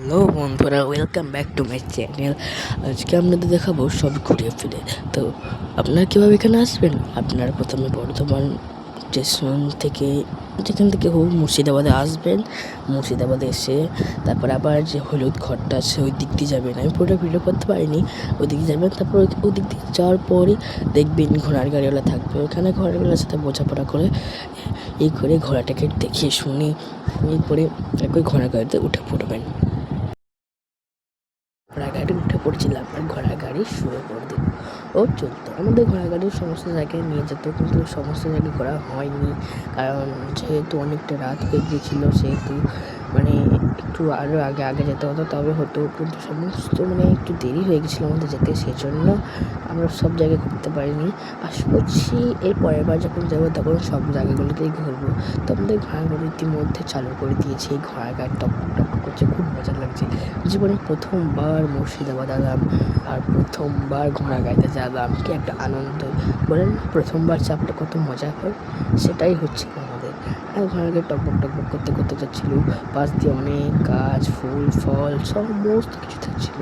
Hello বন্ধুরা, welcome back to my channel. আজকে আপনাদের দেখাবো সব ঘুরে ফিরে। তো আপনারা কীভাবে এখানে আসবেন? আপনারা প্রথমে বর্ধমান স্টেশন থেকে যেখান থেকে হোক মুর্শিদাবাদে আসবেন। মুর্শিদাবাদে এসে তারপর আবার যে হলুদ ঘরটা আছে ওই দিক দিয়ে যাবেন। আমি পুরোটা ভিডিও করতে পারিনি। ওই দিকে যাবেন, তারপর ওই দিক দিয়ে যাওয়ার পরে দেখবেন ঘোড়ার গাড়িওয়ালা থাকবে। ওখানে ঘোড়ার গাড়িওয়ালার সাথে বোঝাপড়া করে এই করে ঘোড়াটাকে দেখে শুনে এরপরে একই ঘোড়া গাড়িতে উঠে পড়বেন। ঘোড়া গাড়ি উঠে পড়ছিলাম আর ঘোড়া গাড়ি শুয়ে পড়তে ও চলতো। আমাদের ঘোড়া গাড়ির সমস্ত জায়গায় নিয়ে যেত, কিন্তু সমস্ত জায়গায় ঘোরা হয়নি, কারণ যেহেতু অনেকটা রাত হয়ে গিয়েছিল, সেহেতু মানে একটু আরও আগে যেতে হতো, তবে হতো, কিন্তু সমস্ত একটু দেরি হয়ে গেছিলো আমাদের যেতে, সেই জন্য আমরা সব জায়গায় ঘুরতে পারিনি। আশা করছি এর পরের বার যখন যাবো তখন সব জায়গাগুলোতেই ঘুরবো। তো আমাদের ঘোড়া গাড়ি ইতিমধ্যে চালু করে দিয়েছে। এই ঘোড়া গাড়ি টক টক করছে, খুব মজা লাগছে। জীবনে প্রথমবার মুর্শিদাবাদ এলাম আর প্রথমবার ঘোড়া গাড়িতে চাপলাম, কি একটা আনন্দ! বলেন, প্রথমবার চাপলে কত মজা হয়, সেটাই হচ্ছে আমাদের। আর ঘোড়া গাড়ি টকবক টকবক করতে করতে যাচ্ছিল, পাশ দিয়ে অনেক গাছ, ফুল ফল সমস্ত কিছু থাকছিল।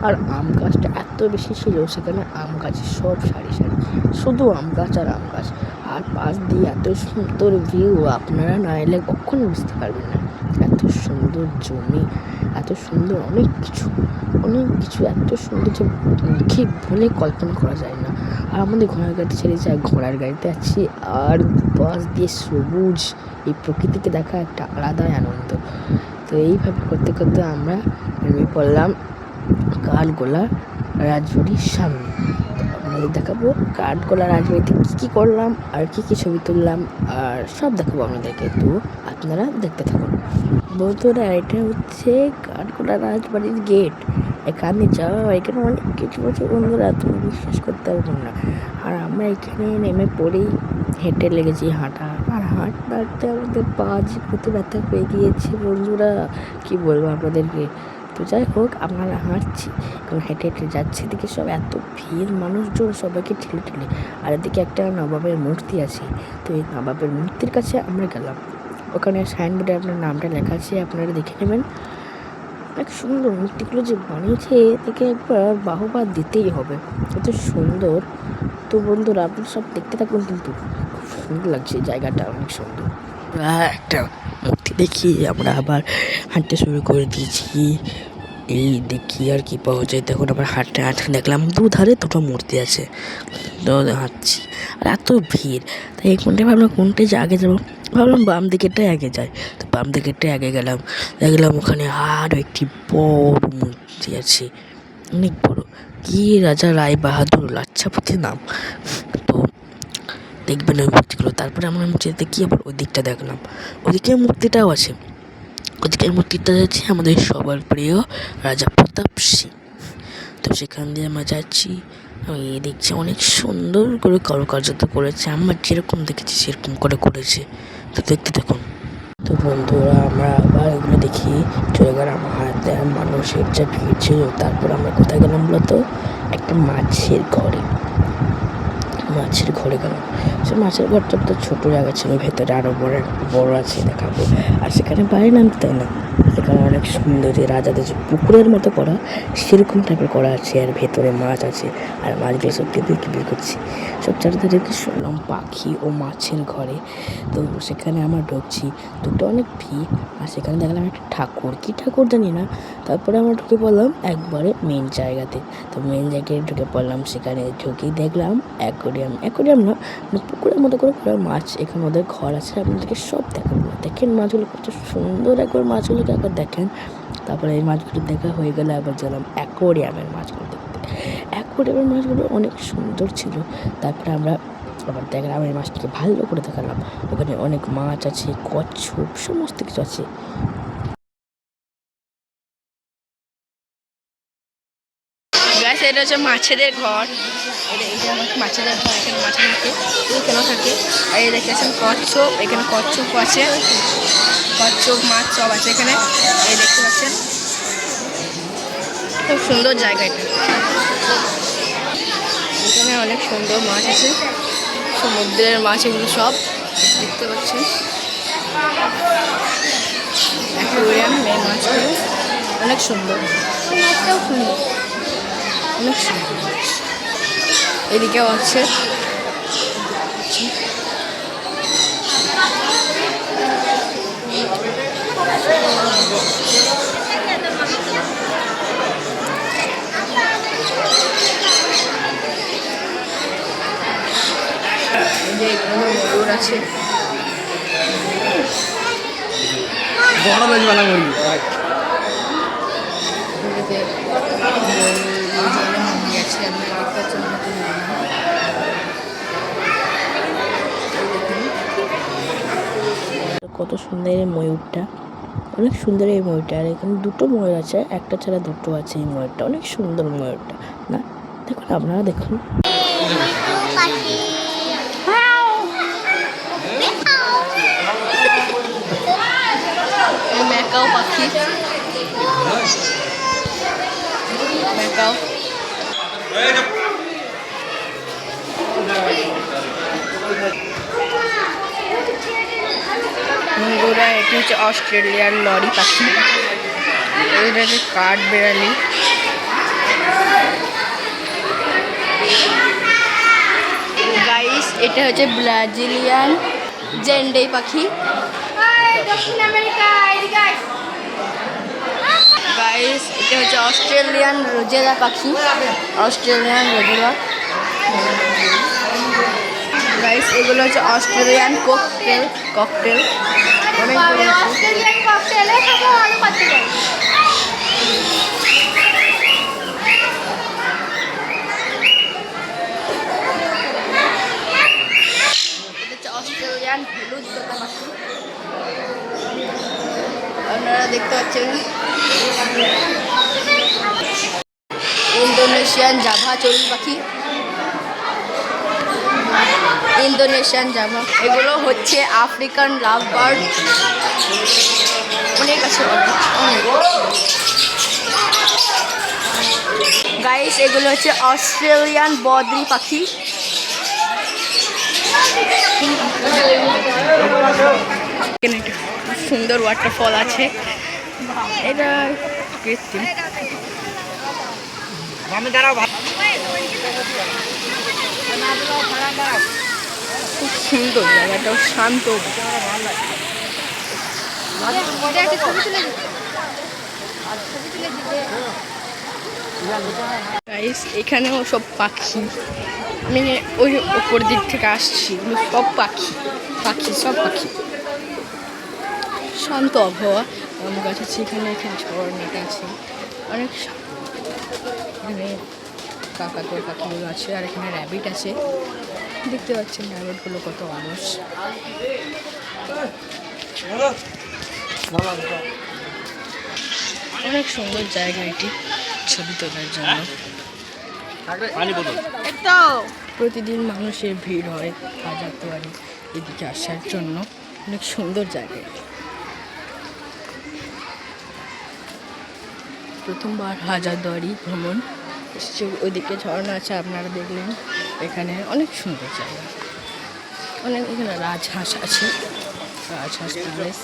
আর আম গাছটা এত বেশি ছিল, সেখানে আম গাছের সব সারি সারি, শুধু আম গাছ আর আম গাছ। আর পাশ দিয়ে এত সুন্দর ভিউ, আপনারা না এলে কখনো বুঝতে পারবেন না। এত সুন্দর জমি, এত সুন্দর অনেক কিছু এত সুন্দর যে মুখে বলে কল্পনা করা যায় না। আর আমাদের ঘোড়ার গাড়িতে ছেড়ে যায়, ঘোড়ার গাড়িতে আছি আর পাশ দিয়ে সবুজ, এই প্রকৃতিকে দেখা একটা আলাদাই আনন্দ। তো এইভাবে করতে করতে আমরা নেমে পড়লাম কাঠগোলা রাজবাড়ির সামনে। আপনাদের দেখাবো কাঠগোলা রাজবাড়িতে কী করলাম আর কী ছবি তুললাম, আর সব দেখাবো আপনাদেরকে। তো আপনারা দেখতে থাকুন বন্ধুরা। এটা হচ্ছে কাঠগোলা রাজবাড়ির গেট। এখানে যাওয়া, এখানে অনেক কিছু আছে বন্ধুরা, তুমি বিশ্বাস করতে পারবো না। আর আমরা এখানে নেমে পড়েই হেঁটে লেগেছি হাঁটা, আর হাঁটতে হাঁটতে আমাদের পা যে কত ব্যথা পেয়ে গিয়েছে বন্ধুরা, কি বলবো আপনাদেরকে। তো যাই হোক, আপনারা হাঁটছি, কারণ হেঁটে হেঁটে যাচ্ছে, এদিকে সব এত ভিড় মানুষজন, সবাইকে ঠেলে ঠেলে। আর এদিকে একটা নবাবের মূর্তি আছে। তো এই নবাবের মূর্তির কাছে আমরা গেলাম। ওখানে সাইনবোর্ডে আপনার নামটা লেখা আছে, আপনারা দেখে নেবেন। অনেক সুন্দর মূর্তিগুলো যে বানিয়েছে, দেখে একবার বাহবা দিতেই হবে, এত সুন্দর। তো বন্ধুরা, আপনি সব দেখতে থাকুন, কিন্তু খুব সুন্দর লাগছে, জায়গাটা অনেক সুন্দর। একটা মূর্তি দেখি আমরা আবার হাঁটতে শুরু করে দিয়েছি। এই দেখি আর কি পাওয়া যায়। তখন আবার হাঁটতে হাঁটতে দেখলাম দুধারে দুটো মূর্তি আছে। তো হাঁটছি আর এত ভিড়, তাই এই কোনটায় ভাবলাম কোনটায় যে আগে যাবো, ভাবলাম বাম দিকেরটাই আগে যাই। তো বাম দিকেরটাই আগে গেলাম, দেখলাম ওখানে আরও একটি বড় মূর্তি আছে, অনেক বড়, কি রাজা রায় বাহাদুর লাচ্ছাপতির নাম। তো দেখবেন ওই মূর্তিগুলো। তারপরে আমরা মূর্তিটা দেখি, আবার ওই দিকটা দেখলাম, ওদিকে মূর্তিটাও আছে। ওদিকের মূর্তিটা যাচ্ছে আমাদের সবার প্রিয় রাজা প্রতাপ সিং। তো সেখান দিয়ে আমরা যাচ্ছি, আমি দেখছি অনেক সুন্দর করে কারুকার্য করেছে, আমরা যেরকম দেখেছি সেরকম করে করেছে। তো দেখতে দেখুন। তো বন্ধুরা, আমরা আবার এগুলো দেখি চলে গেলাম হাতে, মানুষের যা ভিড় ছিল। তারপর আমরা কোথায় গেলাম বলতো, একটা মাছের ঘরে গেলাম। সে মাছের ঘরটা তো ছোটো জায়গা ছিল, ভেতরে আরও বড় আছে, দেখাবো। আর সেখানে বাইরে নামতে দেয় না, সেখানে অনেক সুন্দর যে রাজাদের যে পুকুরের মতো করা, সেরকম টাইপের করা আছে, আর ভেতরে মাছ আছে, আর মাছগুলো সব বিক্রি করছি। সব চারিদিকে শুনলাম পাখি ও মাছের ঘরে। তো সেখানে আমরা ঢুকছি, দুটো অনেক ভিড়, আর সেখানে দেখলাম একটা ঠাকুর, কী ঠাকুর জানি না। তারপরে আমরা ঢুকে পড়লাম একবারে মেন জায়গাতে। তো মেন জায়গায় ঢুকে পড়লাম, সেখানে ঢুকেই দেখলাম অ্যাকোরিয়াম না, পুকুরের মতো করে করা মাছ। এখানে ওদের ঘর আছে, আপনাদেরকে সব দেখাবো। দেখেন মাছগুলো কত সুন্দর, একবার মাছগুলোকে একবার দেখেন। তারপরে এই মাছগুলো দেখা হয়ে গেলে আবার গেলাম অ্যাকোরিয়ামের মাছগুলো দেখতে। অ্যাকোরিয়ামের মাছগুলো অনেক সুন্দর ছিল। তারপরে আমরা আবার দেখলাম এই মাছটাকে ভালো করে দেখালাম, ওখানে অনেক মাছ আছে, কচ্ছপ, সমস্ত কিছু আছে। এটা হচ্ছে মাছেদের ঘর, এটা মাছেদের ঘর, এখানে মাছ থাকে, এখানেও থাকে। আর এই দেখতেছেন কচ্ছপ, এখানে কচ্ছপ আছে, কচ্ছপ মাছ সব আছে এখানে, এই দেখতে পাচ্ছেন। খুব সুন্দর জায়গা এটা, এখানে অনেক সুন্দর মাছ আছে, সমুদ্রের মাছ এগুলো সব দেখতে পাচ্ছেন। অ্যাকোরিয়াম এই মাছগুলো অনেক সুন্দর, মাছটাও সুন্দর। অনেক সুন্দর। এদিকেও আছে। এই যে এখানে ময়ূর আছে। বড় বেশ ভালো করি এদিকে ময়ূর আছে, আপনারা দেখতে পাচ্ছেন। কত সুন্দর এই ময়ূরটা, অনেক সুন্দর এই ময়ূরটা। আর এখানে দুটো ময়ূর আছে, একটা ছাড়া দুটো আছে। এই ময়ূরটা অনেক সুন্দর, ময়ূরটা না দেখুন, আপনারা দেখুন। ম্যাকাও পাখি, ম্যাকাও। বন্ধুরা, এটি হচ্ছে অস্ট্রেলিয়ার লরি পাখি। এটা হচ্ছে কাঠ বেড়ালি। গাইস, এটা হচ্ছে ব্রাজিলিয়ান জেন্ডে পাখি। দক্ষিণ আমেরিকা। গাইস, এটা হচ্ছে অস্ট্রেলিয়ান রোজেলা পাখি, অস্ট্রেলিয়ান রোজেলা। গাইস, এগুলো হচ্ছে অস্ট্রেলিয়ান ককটেল। অনেকগুলো আছে। অস্ট্রেলিয়ান ককটেলে সব আলু পাতি যায়। এটা হচ্ছে অস্ট্রেলিয়ান হলুদ তোতা পাখি, আপনারা দেখতে পাচ্ছেন। ইন্দোনেশিয়ান জাভা চড়ুই পাখি, ইন্দোনেশিয়ান জাভা। এগুলো হচ্ছে আফ্রিকান লাভ বার্ড। অনেক আছে, অনেক। গাইস, এগুলো হচ্ছে অস্ট্রেলিয়ান বদ্রি পাখি। এখানে একটা সুন্দর ওয়াটারফল আছে, এটা কৃত্রিম। খুব সুন্দর জায়গাটাও, শান্ত। গাইস, এখানেও সব পাখি। আমি ওই উপর দিক থেকে আসছি, এগুলো সব পাখি, সব পাখি। শান্ত আবহাওয়া। আম গাছ আছে এখানে, ঝর্ণাটা আছে অনেক। এখানে কাকাতুয়া পাখিগুলো আছে, আর এখানে র্যাবিট আছে। দেখতে পাচ্ছেন র্যাবিটগুলো কত অলস। অনেক সুন্দর জায়গা এটি ছবি তোলার জন্য। প্রতিদিন মানুষের ভিড় হয় হাজারদুয়ারি এদিকে আসার জন্য। অনেক সুন্দর জায়গা এটি। প্রথমবার হাজারদুয়ারি ভ্রমণ এসেছে। ওইদিকে ঝর্ণা আছে, আপনারা দেখলেন। এখানে অনেক সুন্দর জায়গা, অনেক। এখানে রাজহাঁস আছে, রাজহাঁস প্যালেস,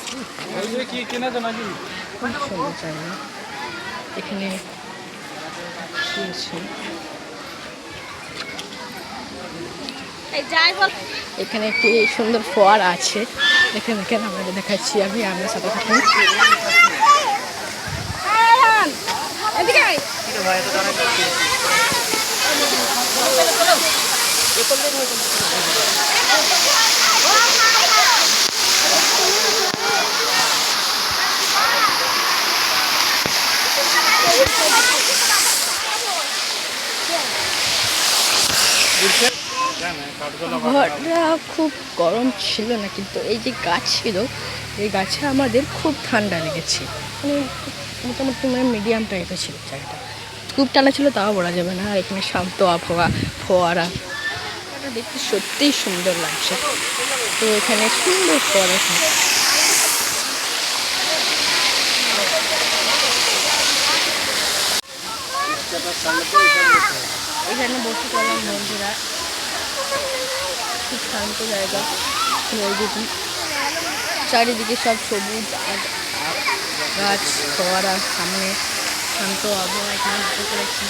খুব সুন্দর জায়গা। এখানে কি আছে, এখানে একটি সুন্দর ফোয়ারা আছে। এখানে আপনাদের দেখাচ্ছি আমি, আপনার সাথে থাকুন। ঘরটা খুব গরম ছিল না, কিন্তু এই যে গাছ ছিল, এই গাছে আমাদের খুব ঠান্ডা লেগেছে। মানে মোটামুটি মিডিয়াম টাইপের ছিল জায়গাটা। খুব ঠান্ডা ছিল তাও বলা যাবে না। আর এখানে শান্ত আবহাওয়া, ফোয়ারা, এটা দেখতে সত্যিই সুন্দর লাগছে। তো এখানে সুন্দর ফোয়ারা। এখানে বসে পড়লাম বন্ধুরা, খুব শান্ত জায়গা। নদীটি চারিদিকে সব সবুজ আর গাছ, ফোয়ারা, সামনে শান্ত আবহাওয়া এখানে বসে পড়েছি।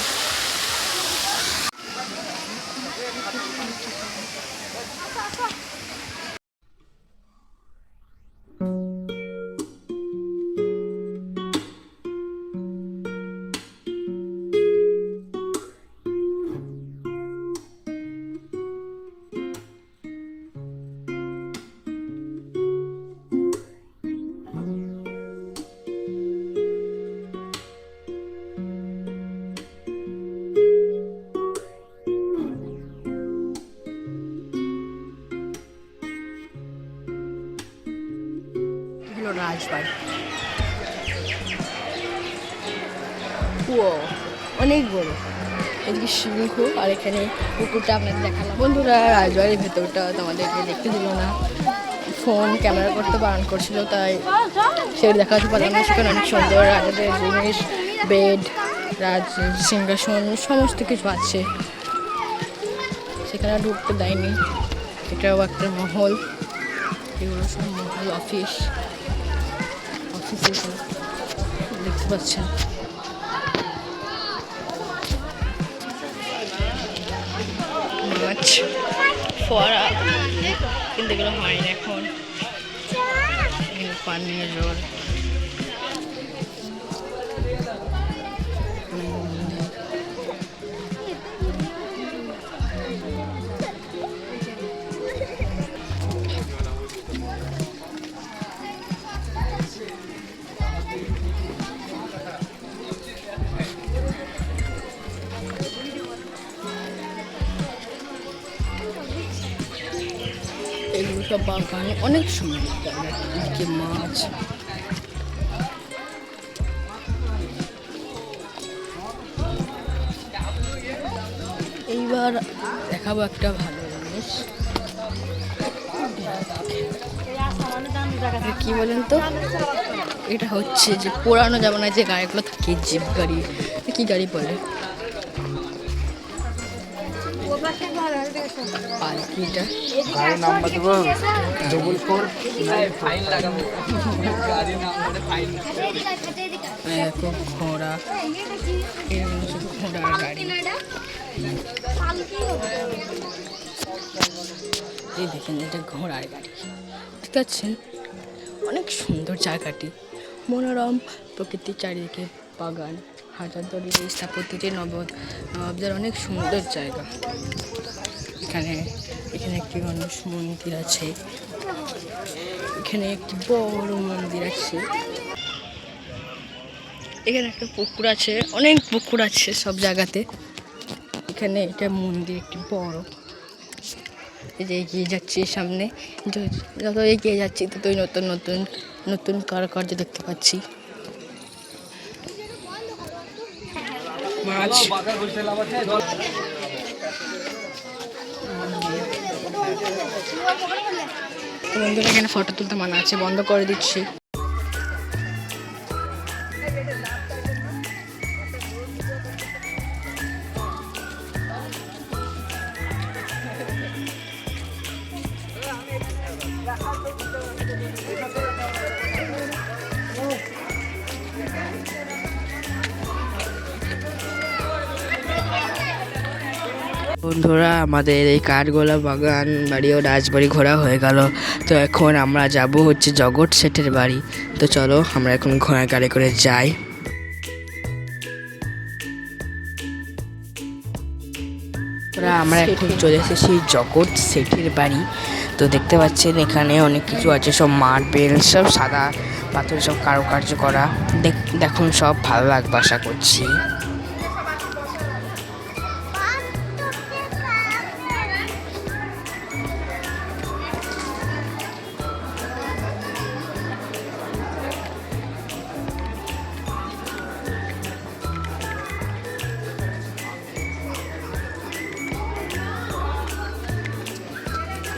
হলো রাজবাড়ি। ও অনেক বড়, এদিকে সিংহ আর এখানে পুকুরটা আপনাদের দেখালাম। বন্ধুরা রাজবাড়ির ভেতরটা তোমাদেরকে দেখতে দিল না, ফোন ক্যামেরা করতে বারণ করছিল, তাই সেটা দেখাতে পারলাম না। সেখানে অনেক সুন্দর রাজাদের জিনিস, বেড, রাজ সিংহাসন সমস্ত কিছু আছে, সেখানে ঢুকতে দেয়নি। এটাও একটা মহল, এগুলো সব মহল, অফিস দেখতে পাচ্ছেন। মাছ ফোয়ারা, কিন্তু এগুলো হয় না এখন, পানীয় জল। এগুলো সব বাগানে অনেক সুন্দর মাছ। এইবার দেখাবো একটা ভালো জিনিস, কি বলেন তো, এটা হচ্ছে যে পুরানো জামানায় যে গাড়িগুলো থাকে, জিপ গাড়ি, কি গাড়ি বলে, পালকিটা। গাড়ির নাম্বার দেবো 444 ফাইন লাগাবো। দেখো ঘোড়া, ঘোড়ার গাড়ি, এই দেখেন এটা ঘোড়ার গাড়ি, ঠিক আছে। অনেক সুন্দর জায়গাটি, মনোরম প্রকৃতির চারিদিকে বাগান, হাজারদুয়ারি স্থাপত্যটি নবাবদের অনেক সুন্দর জায়গা। এখানে একটি গণেশ মন্দির আছে, এখানে একটি বড় মন্দির আছে, এখানে একটা পুকুর আছে, অনেক পুকুর আছে সব জায়গাতে। এখানে এটা মন্দির একটি বড়, এই যে এগিয়ে যাচ্ছি সামনে, যত এগিয়ে যাচ্ছি ততই নতুন নতুন নতুন কারুকার্য দেখতে পাচ্ছি। মাছ, বন্ধুরা এখানে ফটো তুলতে মানা আছে, বন্ধ করে দিচ্ছি। বন্ধুরা আমাদের এই কাঠগোলা বাগান বাড়ি ও রাজবাড়ি ঘোরা হয়ে গেল, তো এখন আমরা যাব হচ্ছে জগৎ শেঠের বাড়ি। তো চলো আমরা এখন ঘোড়া গাড়ি করে যাই। আমরা এখন চলে এসেছি জগৎ শেঠের বাড়ি। তো দেখতে পাচ্ছেন এখানে অনেক কিছু আছে, সব মার্বেল, সব সাদা পাথর, সব কারুকার্য করা। দেখুন সব ভালো লাগবে আশা করছি।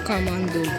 কামান দুর্গ,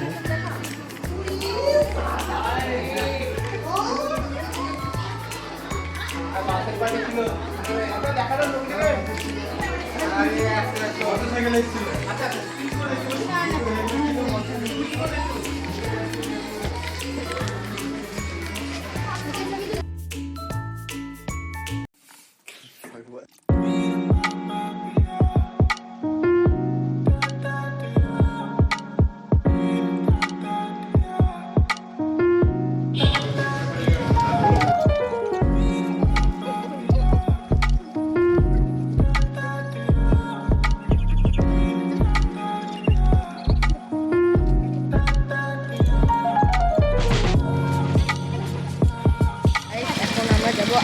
এখন আমরা যাবো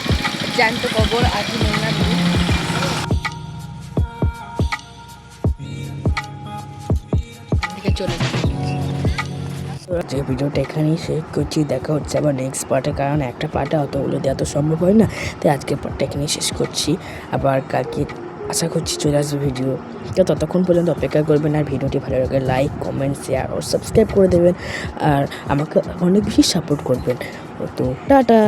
জ্যান্ত কবর আজি মোংলা থেকে চলে যাবো। যে ভিডিওটা এখানেই শেষ করছি, দেখা হচ্ছে আবার নেক্সট পার্টে, কারণ একটা পার্টে অতগুলো দেওয়া তো সম্ভব হয় না, তাই আজকের পার্টটা এখানেই শেষ করছি। আবার কালকে আশা করছি চলে আসবে ভিডিও, তো ততক্ষণ পর্যন্ত অপেক্ষা করবেন। আর ভিডিওটি ভালো লাগে লাইক কমেন্ট শেয়ার ও সাবস্ক্রাইব করে দেবেন, আর আমাকে অনেক বেশি সাপোর্ট করবেন। তো টাটা।